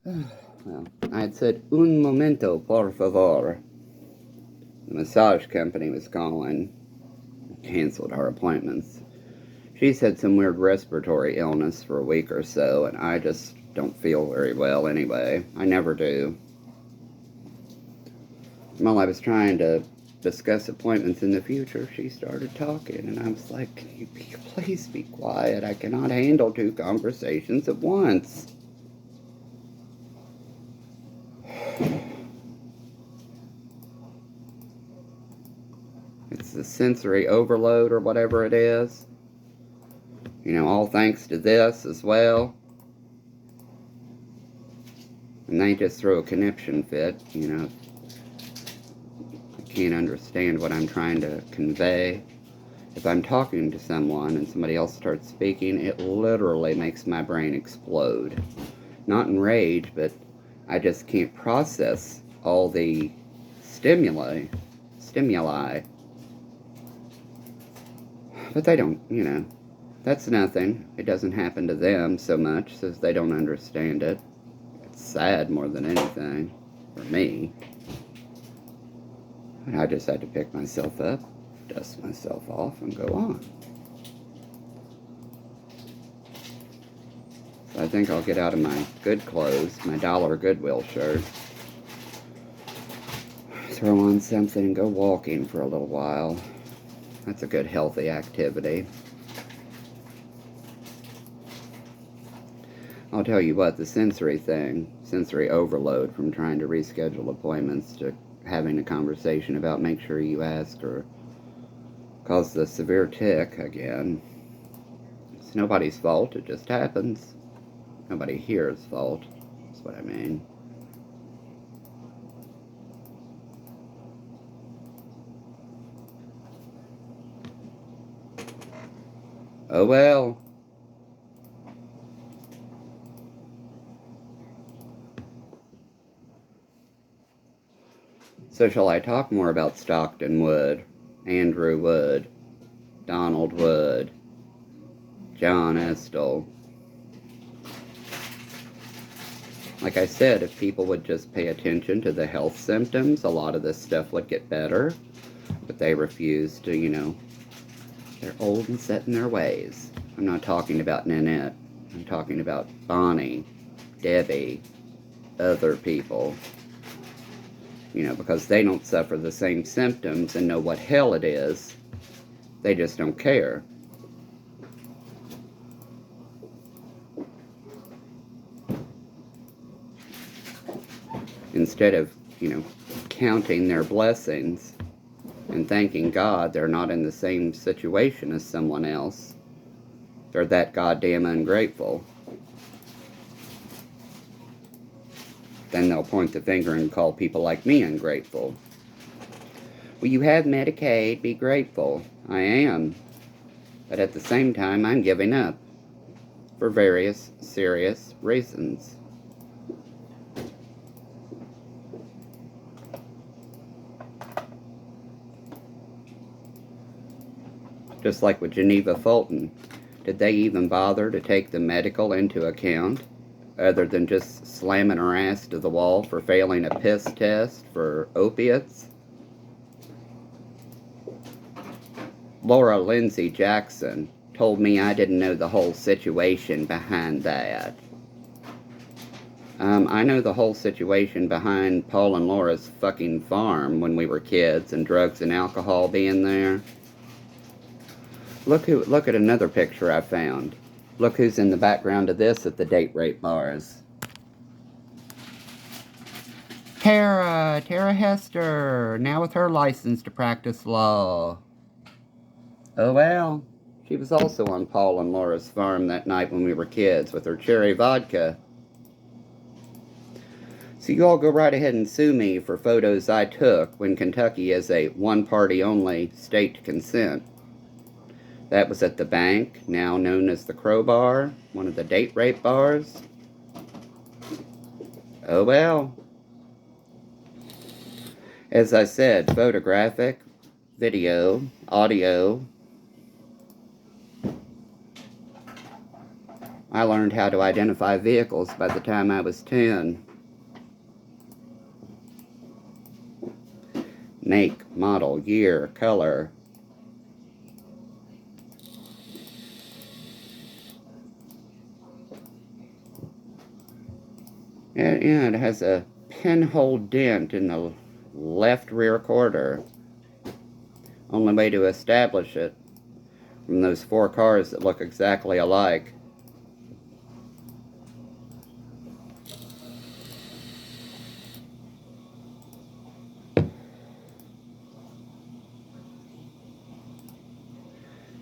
Well, I had said, un momento, por favor. The massage company was calling. Canceled our appointments. She's had some weird respiratory illness for a week or so, and I just don't feel very well anyway. I never do. While I was trying to discuss appointments in the future, she started talking, and I was like, can you please be quiet? I cannot handle two conversations at once. It's the sensory overload or whatever it is. You know, all thanks to this as well. And they just throw a conniption fit, you know. I can't understand what I'm trying to convey. If I'm talking to someone and somebody else starts speaking, it literally makes my brain explode. Not in rage, but I just can't process all the stimuli. But they don't, you know. That's nothing. It doesn't happen to them so much, so they don't understand it. It's sad more than anything, for me. And I just had to pick myself up, dust myself off, and go on. So I think I'll get out of my good clothes, my $1 Goodwill shirt, throw on something and go walking for a little while. That's a good, healthy activity. I'll tell you what, the sensory thing, sensory overload from trying to reschedule appointments to having a conversation about make sure you ask or cause the severe tic again. It's nobody's fault, it just happens. Nobody here's fault, that's what I mean. Oh well. So shall I talk more about Stockton Wood, Andrew Wood, Donald Wood, John Estell? Like I said, if people would just pay attention to the health symptoms, a lot of this stuff would get better. But they refuse to, you know, they're old and set in their ways. I'm not talking about Nanette. I'm talking about Bonnie, Debbie, other people. You know, because they don't suffer the same symptoms and know what hell it is. They just don't care. Instead of, you know, counting their blessings and thanking God they're not in the same situation as someone else, they're that goddamn ungrateful. Then they'll point the finger and call people like me ungrateful. Well, you have Medicaid, be grateful. I am. But at the same time, I'm giving up. For various serious reasons. Just like with Geneva Fulton. Did they even bother to take the medical into account? Other than just slamming her ass to the wall for failing a piss test for opiates? Laura Lindsay Jackson told me I didn't know the whole situation behind that. I know the whole situation behind Paul and Laura's fucking farm when we were kids and drugs and alcohol being there. Look at another picture I found. Look who's in the background of this at the date rape bars. Tara Hester, now with her license to practice law. Oh well, she was also on Paul and Laura's farm that night when we were kids with her cherry vodka. So you all go right ahead and sue me for photos I took when Kentucky is a one-party-only state to consent. That was at the bank, now known as the Crowbar, one of the date rape bars. Oh well. As I said, photographic, video, audio. I learned how to identify vehicles by the time I was 10. Make, model, year, color. And yeah, it has a pinhole dent in the left rear quarter. Only way to establish it from those 4 cars that look exactly alike.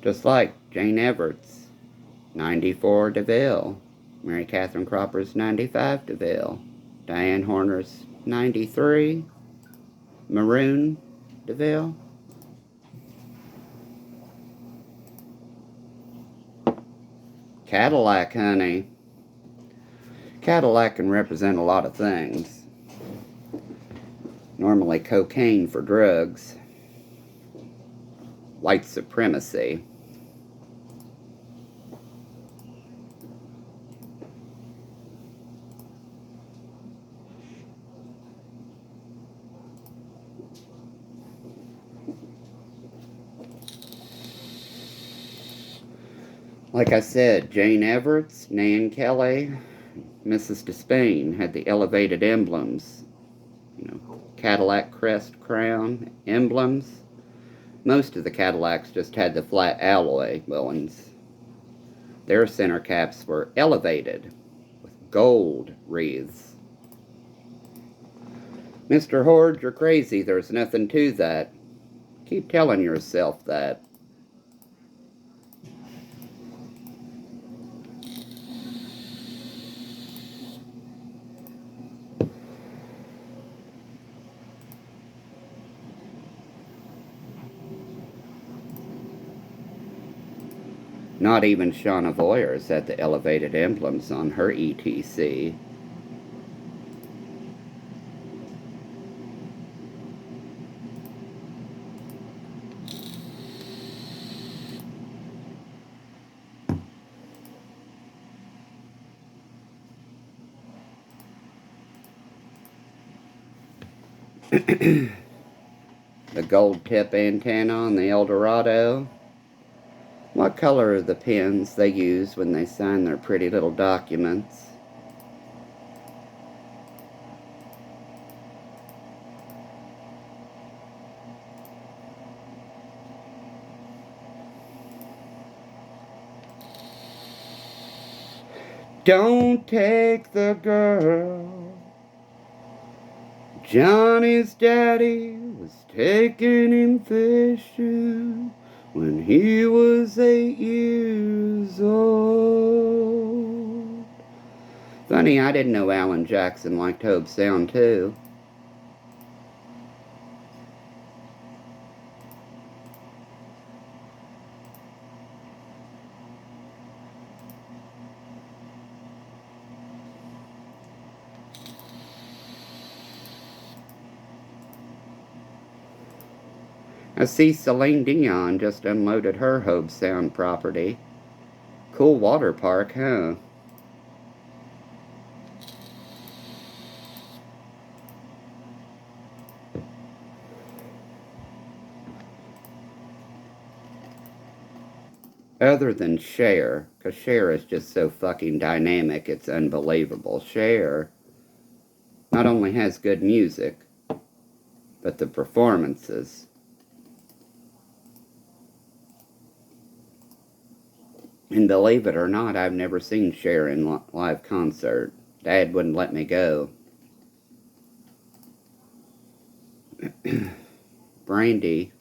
Just like Jane Everett's 94 DeVille, Mary Catherine Cropper's 95 DeVille, Diane Horner's 93 Maroon DeVille. Cadillac, honey. Cadillac can represent a lot of things. Normally cocaine for drugs. White supremacy. Like I said, Jane Everett's, Nan Kelly, Mrs. Despain had the elevated emblems. Cadillac crest crown emblems. Most of the Cadillacs just had the flat alloy ones. Their center caps were elevated with gold wreaths. Mr. Horde, you're crazy. There's nothing to that. Keep telling yourself that. Not even Shauna Voyers had the elevated emblems on her ETC. The gold tip antenna on the Eldorado. What color are the pens they use when they sign their pretty little documents? Don't take the girl. Johnny's daddy was taking him fishing when he was 8 years old. Funny, I didn't know Alan Jackson liked Hobe Sound too. I see Celine Dion just unloaded her Hobe Sound property. Cool water park, huh? Other than Cher, because Cher is just so fucking dynamic, it's unbelievable. Cher not only has good music, but the performances. And believe it or not, I've never seen Cher in live concert. Dad wouldn't let me go. Brandy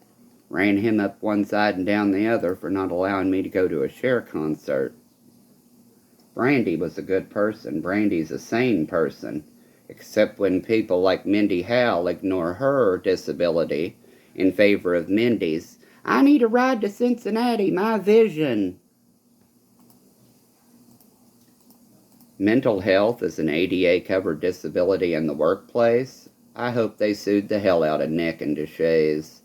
ran him up one side and down the other for not allowing me to go to a Cher concert. Brandy was a good person. Brandy's a sane person. Except when people like Mindy Howell ignore her disability in favor of Mindy's. I need a ride to Cincinnati, my vision. Mental health is an ADA-covered disability in the workplace. I hope they sued the hell out of Nick and Deshays.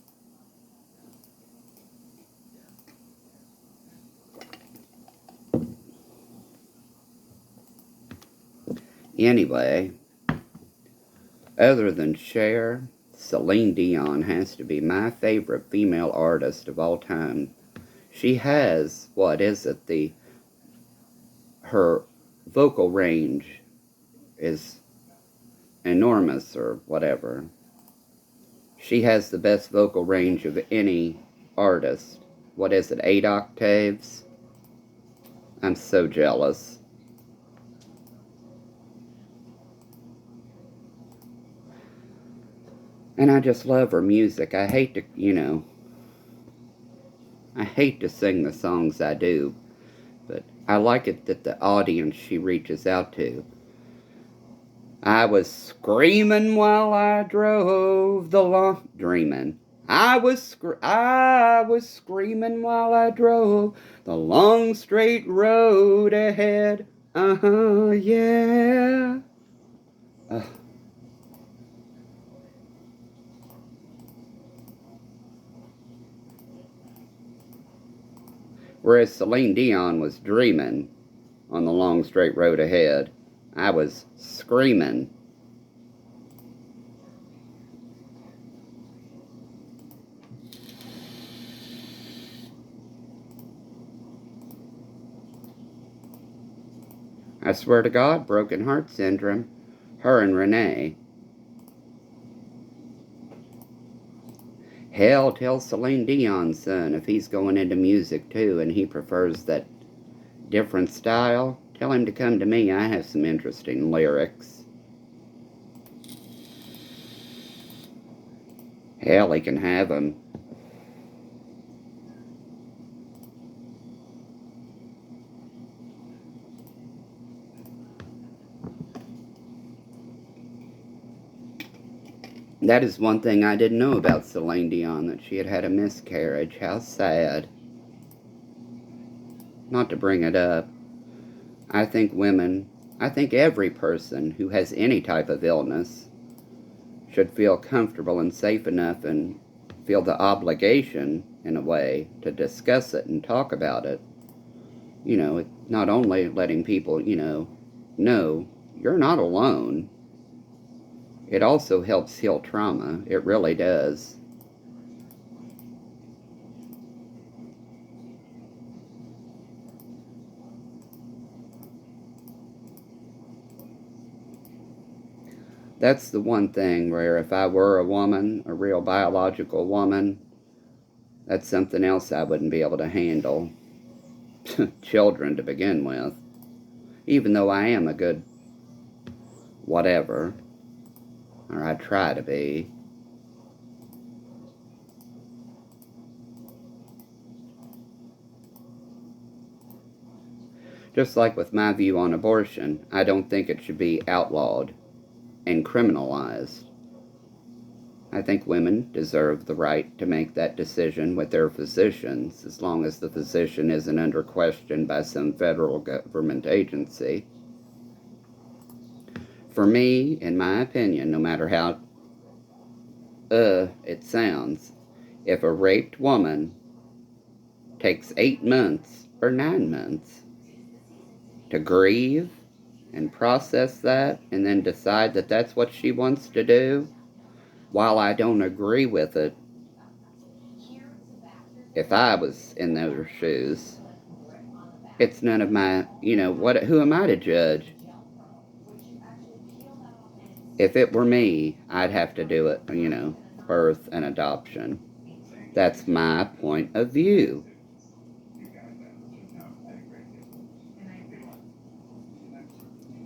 Anyway, other than Cher, Celine Dion has to be my favorite female artist of all time. She has, what is it, her vocal range is enormous or whatever. She has the best vocal range of any artist. What is it, 8 octaves? I'm so jealous. And I just love her music. I hate to, I hate to sing the songs I do, but I like it that the audience she reaches out to. I was screaming while I drove the long... Dreaming. I was screaming while I drove the long straight road ahead. Yeah. Whereas Celine Dion was dreaming on the long straight road ahead, I was screaming. I swear to God, broken heart syndrome. Her and Renee. Hell, tell Celine Dion's son if he's going into music too and he prefers that different style, tell him to come to me. I have some interesting lyrics. Hell, he can have them. That is one thing I didn't know about Celine Dion, that she had had a miscarriage. How sad. Not to bring it up, I think every person who has any type of illness should feel comfortable and safe enough and feel the obligation, in a way, to discuss it and talk about it. Not only letting people, know you're not alone. It also helps heal trauma. It really does. That's the one thing where if I were a woman, a real biological woman, that's something else I wouldn't be able to handle. Children to begin with. Even though I am a good whatever, or I try to be. Just like with my view on abortion, I don't think it should be outlawed and criminalized. I think women deserve the right to make that decision with their physicians, as long as the physician isn't under question by some federal government agency. For me, in my opinion, no matter how it sounds, if a raped woman takes 8 months or 9 months to grieve and process that and then decide that that's what she wants to do, while I don't agree with it, if I was in their shoes, it's none of my, who am I to judge? If it were me, I'd have to do it, birth and adoption. That's my point of view.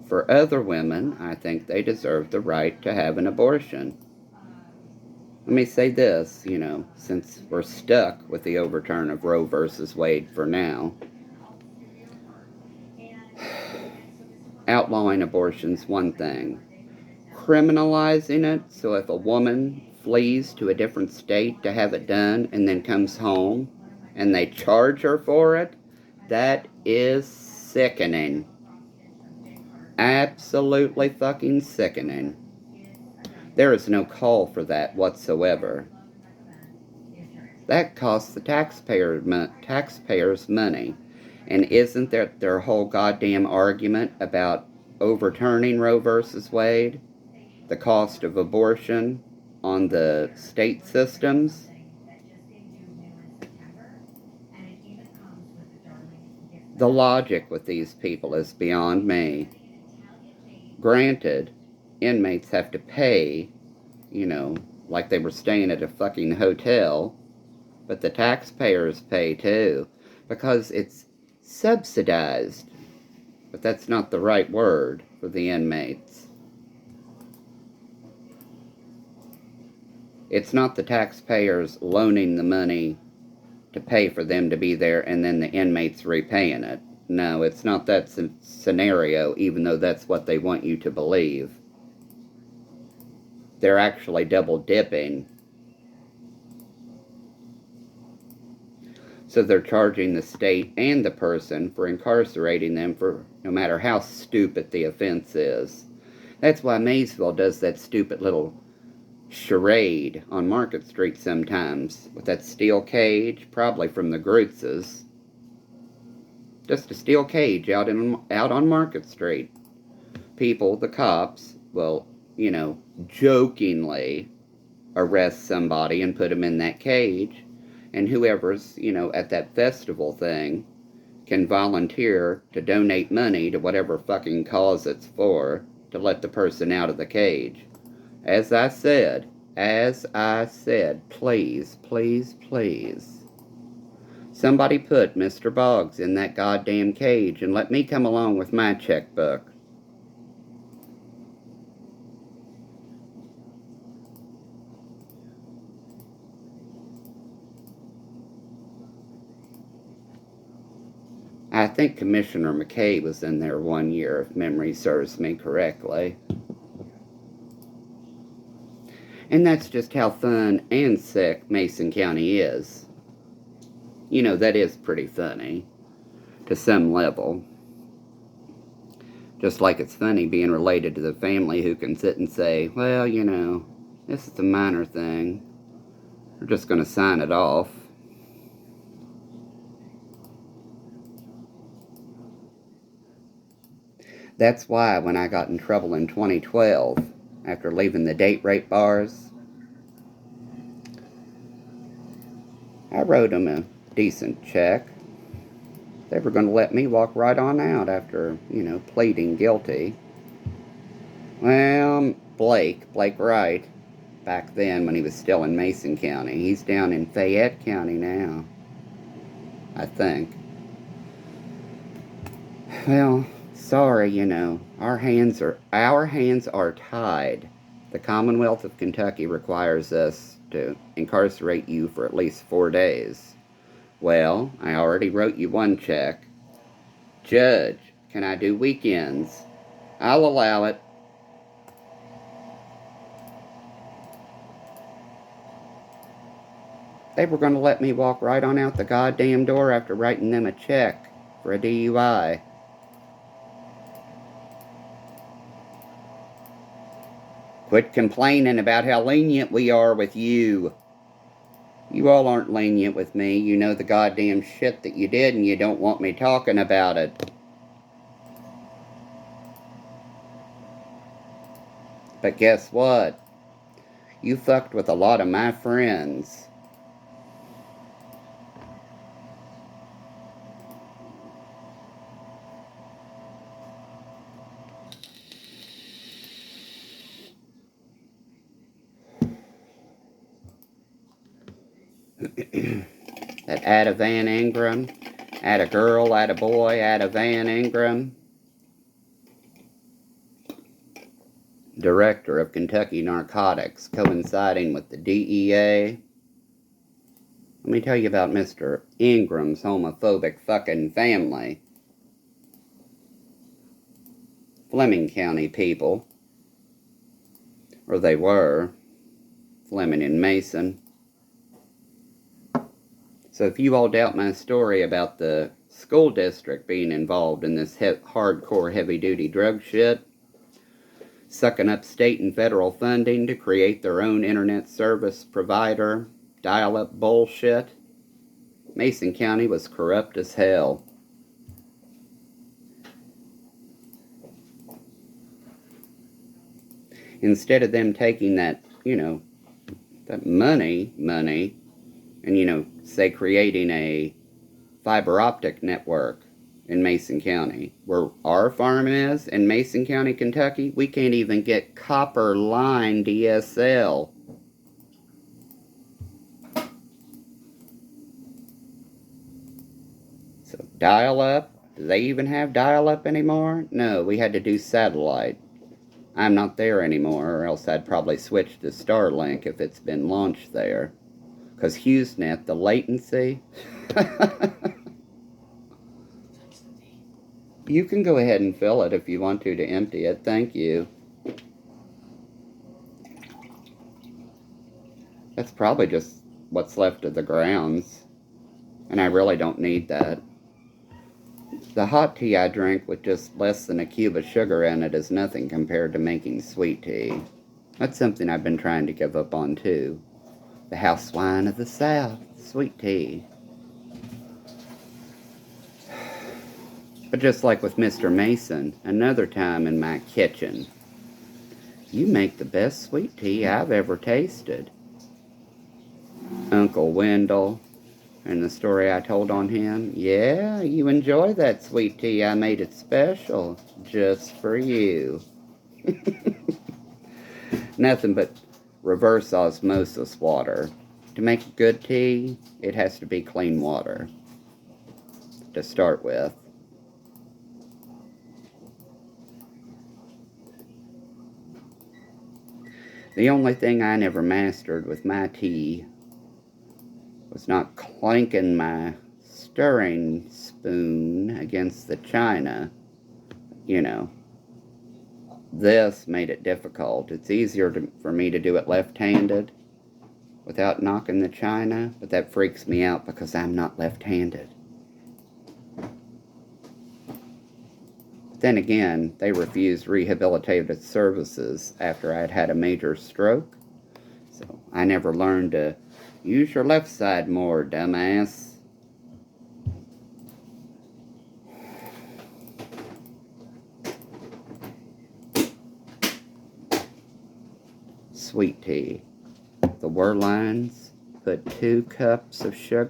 For other women, I think they deserve the right to have an abortion. Let me say this, since we're stuck with the overturn of Roe versus Wade for now. Outlawing abortion's one thing. Criminalizing it, so if a woman flees to a different state to have it done and then comes home and they charge her for it, that is sickening. Absolutely fucking sickening. There is no call for that whatsoever. That costs the taxpayers money. And isn't that their whole goddamn argument about overturning Roe versus Wade, the cost of abortion on the state systems. The logic with these people is beyond me. Granted, inmates have to pay, like they were staying at a fucking hotel, but the taxpayers pay too, because it's subsidized. But that's not the right word for the inmates. It's not the taxpayers loaning the money to pay for them to be there and then the inmates repaying it. No, it's not that scenario, even though that's what they want you to believe. They're actually double dipping. So they're charging the state and the person for incarcerating them for no matter how stupid the offense is. That's why Maysville does that stupid little charade on Market Street sometimes with that steel cage, probably from the Grootzes. Just a steel cage out on Market Street. People, the cops, will, jokingly arrest somebody and put them in that cage. And whoever's, at that festival thing can volunteer to donate money to whatever fucking cause it's for to let the person out of the cage. As I said, please, please, please. Somebody put Mr. Boggs in that goddamn cage and let me come along with my checkbook. I think Commissioner McKay was in there one year, if memory serves me correctly. And that's just how fun and sick Mason County is. That is pretty funny, to some level. Just like it's funny being related to the family who can sit and say, well, this is a minor thing. We're just going to sign it off. That's why when I got in trouble in 2012, after leaving the date rape bars, I wrote them a decent check. They were going to let me walk right on out after, pleading guilty. Well, Blake Wright, back then when he was still in Mason County, he's down in Fayette County now, I think. Well, sorry, our hands are tied. The Commonwealth of Kentucky requires us to incarcerate you for at least 4 days. Well, I already wrote you one check. Judge, can I do weekends? I'll allow it. They were going to let me walk right on out the goddamn door after writing them a check for a DUI. Quit complaining about how lenient we are with you. You all aren't lenient with me. You know the goddamn shit that you did and you don't want me talking about it. But guess what? You fucked with a lot of my friends. That Ada Van Ingram, Ada Girl, Ada Boy, Ada Van Ingram, director of Kentucky Narcotics, coinciding with the DEA. Let me tell you about Mr. Ingram's homophobic fucking family. Fleming County people, or they were, Fleming and Mason. So if you all doubt my story about the school district being involved in this hardcore heavy-duty drug shit, sucking up state and federal funding to create their own internet service provider, dial-up bullshit, Mason County was corrupt as hell. Instead of them taking that, that money, and, say creating a fiber optic network in Mason County, where our farm is, in Mason County, Kentucky, we can't even get copper line DSL. So dial-up, do they even have dial-up anymore? No, we had to do satellite. I'm not there anymore, or else I'd probably switch to Starlink if it's been launched there. Because HughesNet, the latency... You can go ahead and fill it if you want to empty it. Thank you. That's probably just what's left of the grounds. And I really don't need that. The hot tea I drink with just less than a cube of sugar in it is nothing compared to making sweet tea. That's something I've been trying to give up on too. The house wine of the South, sweet tea. But just like with Mr. Mason, another time in my kitchen, you make the best sweet tea I've ever tasted. Uncle Wendell, and the story I told on him, yeah, you enjoy that sweet tea. I made it special, just for you. Nothing but reverse osmosis water. To make good tea, it has to be clean water to start with. The only thing I never mastered with my tea was not clanking my stirring spoon against the china. This made it difficult. It's easier for me to do it left-handed without knocking the china, but that freaks me out because I'm not left-handed. Then again, they refused rehabilitative services after I'd had a major stroke. So I never learned to use your left side more, dumbass. Sweet tea. The Werlines put 2 cups of sugar